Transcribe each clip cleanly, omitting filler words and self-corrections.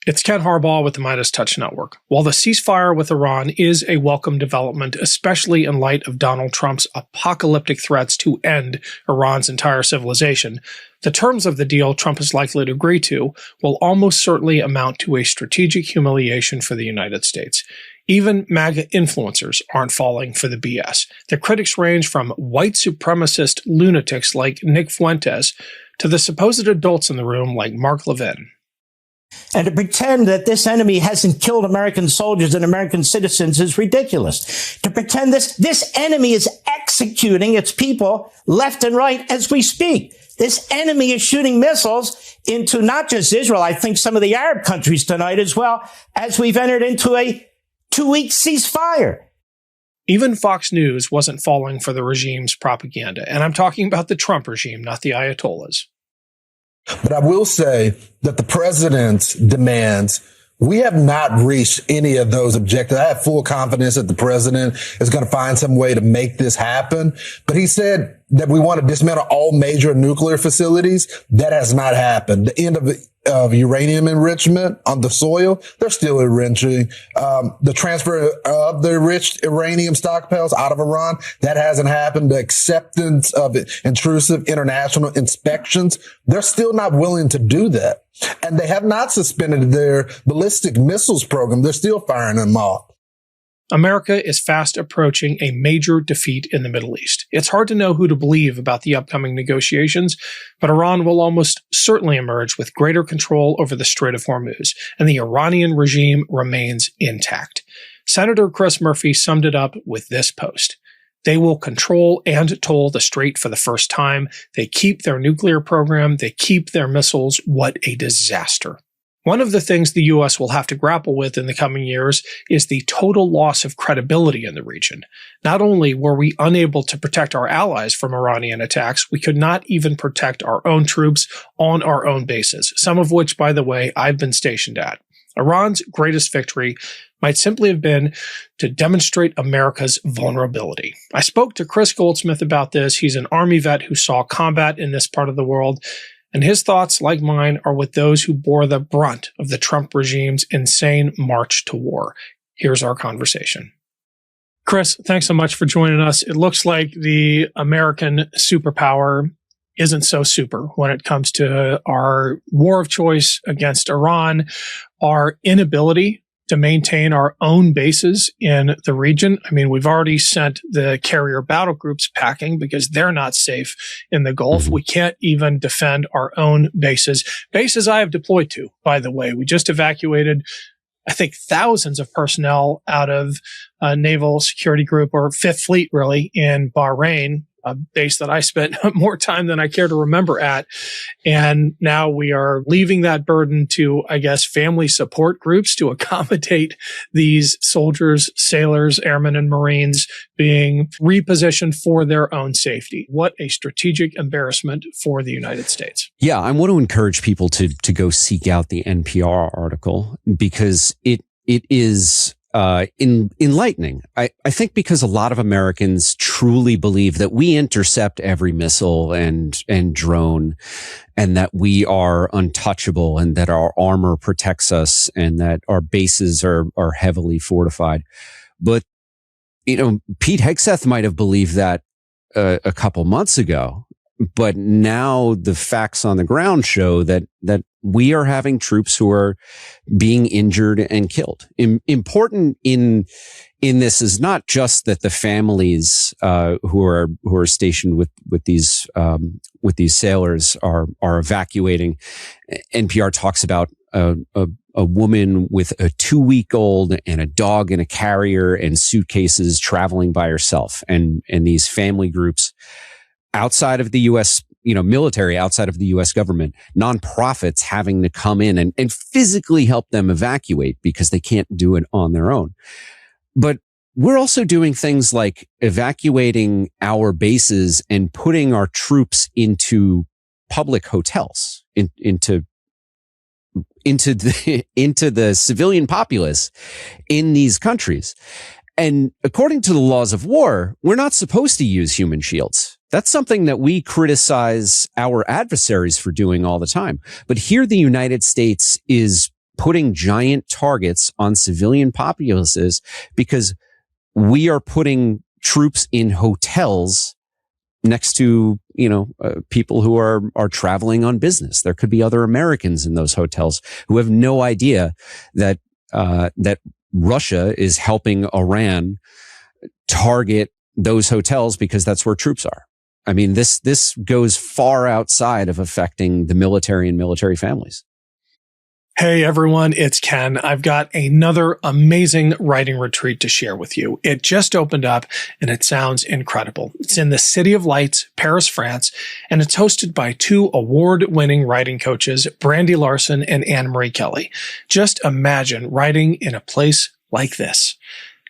It's Ken Harbaugh with the MeidasTouch Network. While the ceasefire with Iran is a welcome development, especially in light of Donald Trump's apocalyptic threats to end Iran's entire civilization, the terms of the deal Trump is likely to agree to will almost certainly amount to a strategic humiliation for the United States. Even MAGA influencers aren't falling for the BS. The critics range from white supremacist lunatics like Nick Fuentes to the supposed adults in the room like Mark Levin. And to pretend that this enemy hasn't killed American soldiers and American citizens is ridiculous. To pretend this enemy is executing its people left and right as we speak. This enemy is shooting missiles into not just Israel, I think some of the Arab countries tonight as well, as we've entered into a 2-week ceasefire. Even Fox News wasn't falling for the regime's propaganda. And I'm talking about the Trump regime, not the Ayatollahs. But I will say that the president's demands, we have not reached any of those objectives. I have full confidence that the president is going to find some way to make this happen. But he said that we want to dismantle all major nuclear facilities. That has not happened. The end of uranium enrichment on the soil, they're still enriching. The transfer of the enriched uranium stockpiles out of Iran, that hasn't happened. The acceptance of intrusive international inspections, they're still not willing to do that. And they have not suspended their ballistic missiles program. They're still firing them off. America is fast approaching a major defeat in the Middle East. It's hard to know who to believe about the upcoming negotiations, but Iran will almost certainly emerge with greater control over the Strait of Hormuz, and the Iranian regime remains intact. Senator Chris Murphy summed it up with this post. They will control and toll the strait for the first time. They keep their nuclear program. They keep their missiles. What a disaster. One of the things the U.S. will have to grapple with in the coming years is the total loss of credibility in the region. Not only were we unable to protect our allies from Iranian attacks, we could not even protect our own troops on our own bases, some of which, by the way, I've been stationed at. Iran's greatest victory might simply have been to demonstrate America's vulnerability. I spoke to Kris Goldsmith about this. He's an Army vet who saw combat in this part of the world. And his thoughts, like mine, are with those who bore the brunt of the Trump regime's insane march to war. Here's our conversation. Kris, thanks so much for joining us. It looks like the American superpower isn't so super when it comes to our war of choice against Iran, our inability to maintain our own bases in the region. I mean, we've already sent the carrier battle groups packing because they're not safe in the Gulf. We can't even defend our own bases. Bases I have deployed to, by the way. We just evacuated, I think, thousands of personnel out of a naval security group, or Fifth Fleet, really, in Bahrain, a base that I spent more time than I care to remember at. And now we are leaving that burden to, I guess, family support groups to accommodate these soldiers, sailors, airmen, and Marines being repositioned for their own safety. What a strategic embarrassment for the United States. Yeah, I want to encourage people to go seek out the NPR article because it is enlightening. I think because a lot of Americans truly believe that we intercept every missile and drone, and that we are untouchable, and that our armor protects us, and that our bases are heavily fortified. But, you know, Pete Hegseth might have believed that a couple months ago, but now the facts on the ground show that we are having troops who are being injured and killed. Important in this is not just that the families who are stationed with these sailors are evacuating. NPR talks about a woman with a 2-week-old and a dog in a carrier and suitcases traveling by herself, and these family groups outside of the U.S., military, outside of the U.S. government, nonprofits having to come in and physically help them evacuate because they can't do it on their own. But we're also doing things like evacuating our bases and putting our troops into public hotels, into the civilian populace in these countries. And according to the laws of war, we're not supposed to use human shields. That's something that we criticize our adversaries for doing all the time. But here the United States is putting giant targets on civilian populaces because we are putting troops in hotels next to, people who are traveling on business. There could be other Americans in those hotels who have no idea that Russia is helping Iran target those hotels because that's where troops are. I mean, this goes far outside of affecting the military and military families. Hey everyone, it's Ken. I've got another amazing writing retreat to share with you. It just opened up and it sounds incredible. It's in the City of Lights, Paris, France, and it's hosted by 2 award-winning writing coaches, Brandy Larson and Anne-Marie Kelly. Just imagine writing in a place like this.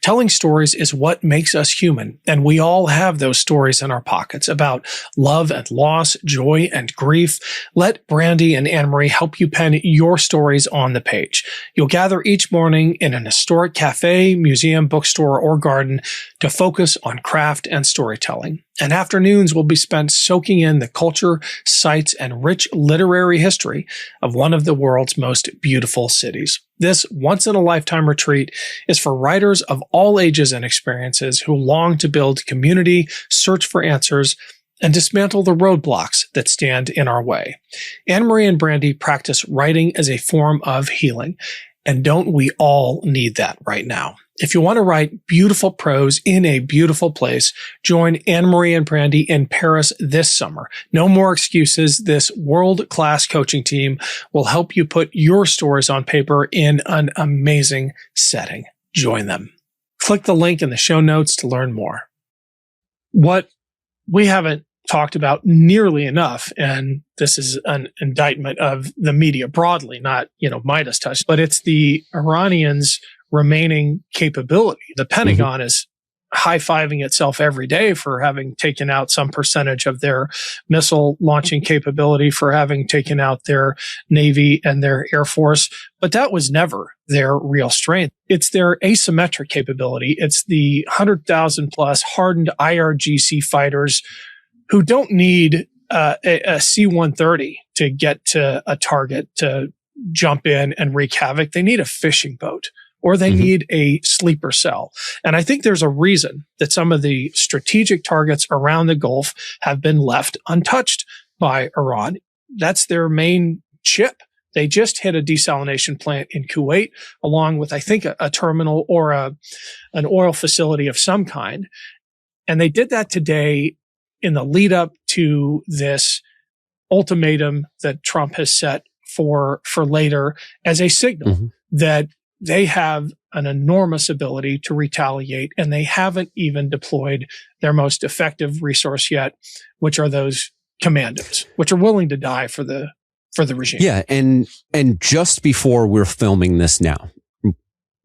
Telling stories is what makes us human, and we all have those stories in our pockets about love and loss, joy and grief. Let Brandy and Anne-Marie help you pen your stories on the page. You'll gather each morning in an historic cafe, museum, bookstore, or garden to focus on craft and storytelling. And afternoons will be spent soaking in the culture, sights, and rich literary history of one of the world's most beautiful cities. This once-in-a-lifetime retreat is for writers of all ages and experiences who long to build community, search for answers, and dismantle the roadblocks that stand in our way. Anne-Marie and Brandy practice writing as a form of healing, and don't we all need that right now? If you want to write beautiful prose in a beautiful place, join Anne-Marie and Brandy in Paris this summer. No more excuses. This world-class coaching team will help you put your stories on paper in an amazing setting. Join them. Click the link in the show notes to learn more. What we haven't talked about nearly enough, and this is an indictment of the media broadly, not, MeidasTouch, but it's the Iranians' remaining capability. The Pentagon is high-fiving itself every day for having taken out some percentage of their missile launching capability, for having taken out their Navy and their Air Force. But that was never their real strength. It's their asymmetric capability. It's the 100,000 plus hardened IRGC fighters who don't need a C-130 to get to a target to jump in and wreak havoc. They need a fishing boat, or they need a sleeper cell. And I think there's a reason that some of the strategic targets around the Gulf have been left untouched by Iran. That's their main chip. They just hit a desalination plant in Kuwait, along with, I think, a terminal or an oil facility of some kind. And they did that today in the lead up to this ultimatum that Trump has set for later as a signal that they have an enormous ability to retaliate, and they haven't even deployed their most effective resource yet, which are those commandos, which are willing to die for the regime. Yeah, and just before we're filming this now,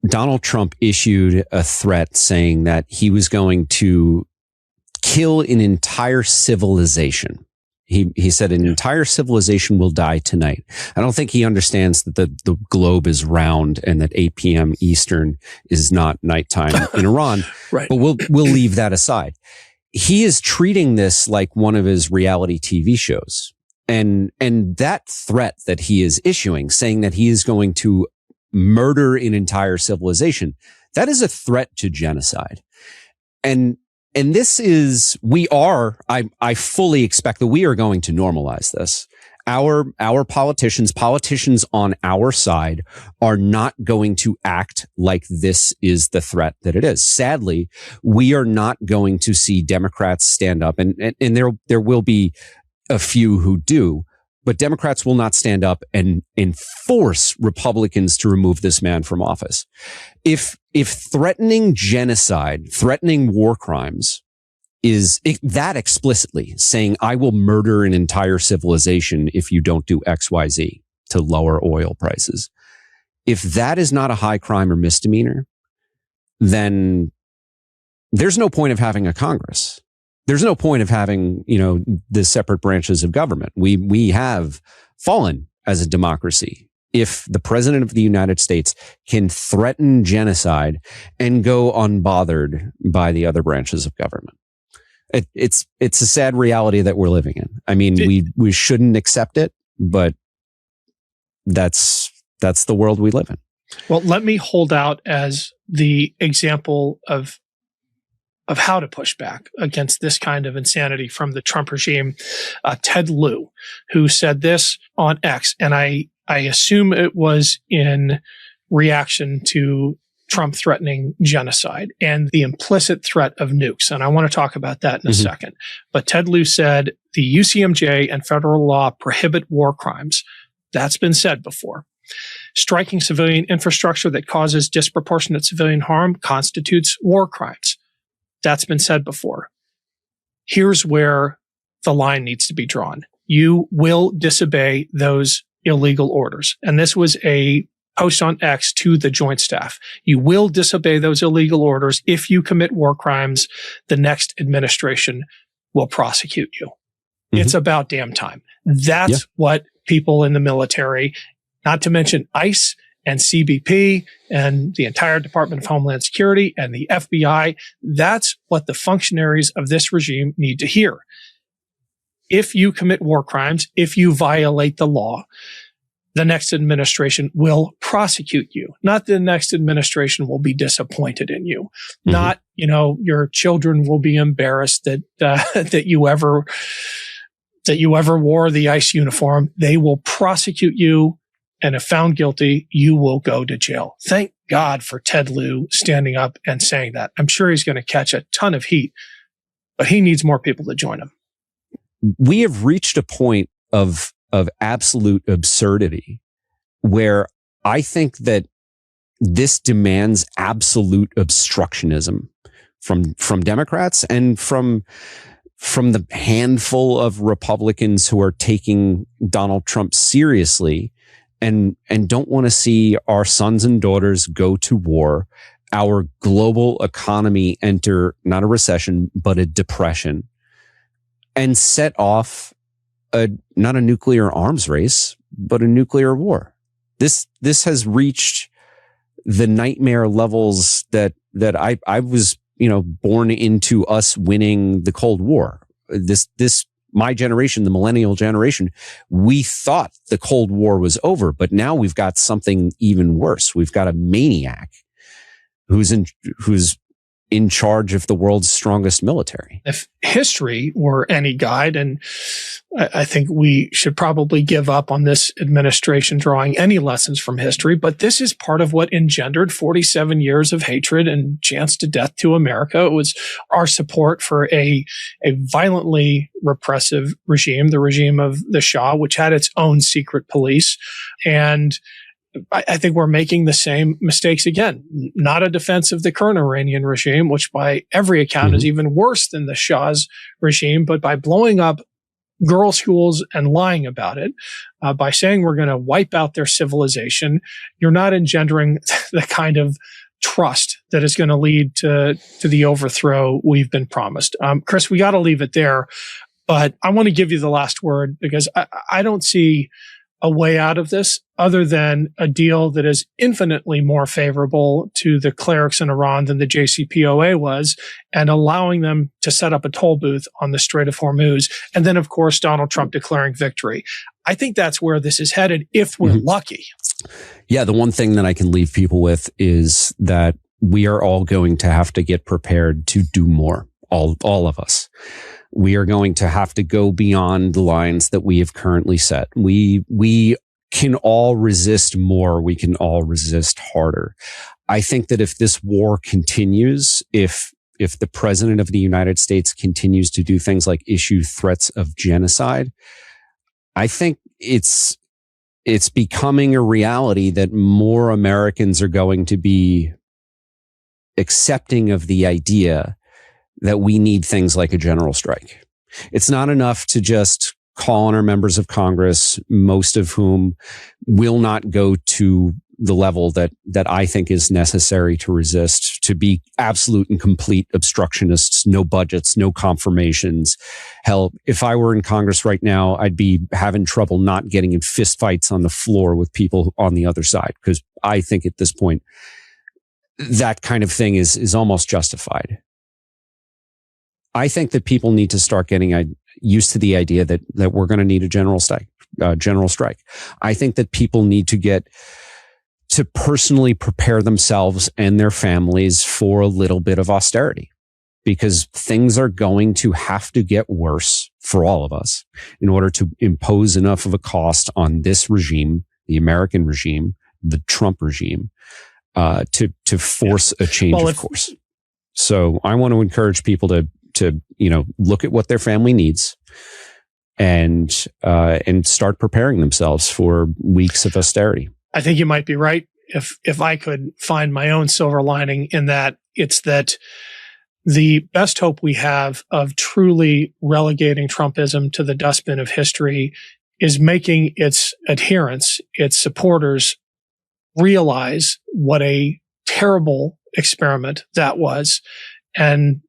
Donald Trump issued a threat saying that he was going to kill an entire civilization. He said an entire civilization will die tonight. I don't think he understands that the globe is round and that 8 p.m. Eastern is not nighttime in Iran. Right. But we'll leave that aside. He is treating this like one of his reality TV shows. And that threat that he is issuing, saying that he is going to murder an entire civilization, that is a threat to genocide. And this is, I fully expect that we are going to normalize this. Our politicians on our side are not going to act like this is the threat that it is. Sadly, we are not going to see Democrats stand up, and there will be a few who do, but Democrats will not stand up and force Republicans to remove this man from office. If threatening genocide, threatening war crimes is that explicitly saying, I will murder an entire civilization if you don't do XYZ to lower oil prices. If that is not a high crime or misdemeanor, then there's no point of having a Congress. There's no point of having, the separate branches of government. We have fallen as a democracy if the president of the United States can threaten genocide and go unbothered by the other branches of government. It's a sad reality that we're living in. I mean, we shouldn't accept it, but that's that's the world we live in. Well, let me hold out as the example of how to push back against this kind of insanity from the Trump regime. Ted Lieu, who said this on X, and I assume it was in reaction to Trump threatening genocide and the implicit threat of nukes. And I want to talk about that in a second. But Ted Lieu said the UCMJ and federal law prohibit war crimes. That's been said before. Striking civilian infrastructure that causes disproportionate civilian harm constitutes war crimes. That's been said before. Here's where the line needs to be drawn. You will disobey those illegal orders. And this was a post on X to the Joint Staff. You will disobey those illegal orders. If you commit war crimes, the next administration will prosecute you. It's about damn time. That's what people in the military, not to mention ICE and CBP and the entire Department of Homeland Security and the FBI, that's what the functionaries of this regime need to hear. If you commit war crimes, if you violate the law, the next administration will prosecute you. Not the next administration will be disappointed in you. Not, your children will be embarrassed that that you ever wore the ICE uniform. They will prosecute you. And if found guilty, you will go to jail. Thank God for Ted Lieu standing up and saying that. I'm sure he's going to catch a ton of heat, but he needs more people to join him. We have reached a point of absolute absurdity where I think that this demands absolute obstructionism from Democrats and from the handful of Republicans who are taking Donald Trump seriously and don't want to see our sons and daughters go to war, our global economy enter not a recession, but a depression, and set off not a nuclear arms race, but a nuclear war. This has reached the nightmare levels that I was, born into us winning the Cold War. My generation, the millennial generation, we thought the Cold War was over, but now we've got something even worse. We've got a maniac who's in charge of the world's strongest military. If history were any guide, and I think we should probably give up on this administration drawing any lessons from history, but this is part of what engendered 47 years of hatred and chance to death to America. It was our support for a violently repressive regime, the regime of the Shah, which had its own secret police. And I think we're making the same mistakes again. Not a defense of the current Iranian regime, which by every account is even worse than the Shah's regime, but by blowing up girls' schools and lying about it, by saying we're going to wipe out their civilization, you're not engendering the kind of trust that is going to lead to the overthrow we've been promised. Kris, we got to leave it there, but I want to give you the last word because I don't see a way out of this other than a deal that is infinitely more favorable to the clerics in Iran than the JCPOA was, and allowing them to set up a toll booth on the Strait of Hormuz. And then, of course, Donald Trump declaring victory. I think that's where this is headed if we're lucky. Yeah, the one thing that I can leave people with is that we are all going to have to get prepared to do more, all of us. We are going to have to go beyond the lines that we have currently set. We can all resist more. We can all resist harder. I think that if this war continues, if the president of the United States continues to do things like issue threats of genocide, I think it's becoming a reality that more Americans are going to be accepting of the idea that we need things like a general strike. It's not enough to just call on our members of Congress, most of whom will not go to the level that I think is necessary to resist, to be absolute and complete obstructionists, no budgets, no confirmations. Hell, if I were in Congress right now, I'd be having trouble not getting in fistfights on the floor with people on the other side, because I think at this point, that kind of thing is almost justified. I think that people need to start getting used to the idea that we're going to need a general strike. I think that people need to get to personally prepare themselves and their families for a little bit of austerity, because things are going to have to get worse for all of us in order to impose enough of a cost on this regime, the American regime, the Trump regime, to force a change of course. So I want to encourage people to look at what their family needs and start preparing themselves for weeks of austerity. I think you might be right. If I could find my own silver lining in that, it's that the best hope we have of truly relegating Trumpism to the dustbin of history is making its adherents, its supporters, realize what a terrible experiment that was. And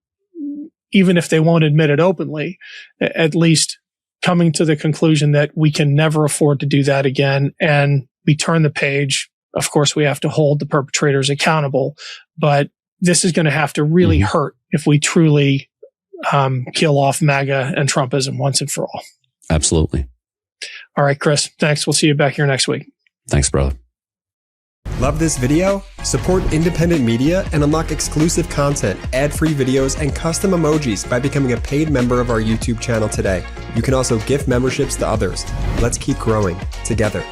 even if they won't admit it openly, at least coming to the conclusion that we can never afford to do that again. And we turn the page. Of course, we have to hold the perpetrators accountable, but this is going to have to really hurt if we truly kill off MAGA and Trumpism once and for all. Absolutely. All right, Kris, thanks. We'll see you back here next week. Thanks, brother. Love this video? Support independent media and unlock exclusive content, ad-free videos, and custom emojis by becoming a paid member of our YouTube channel today. You can also gift memberships to others. Let's keep growing together.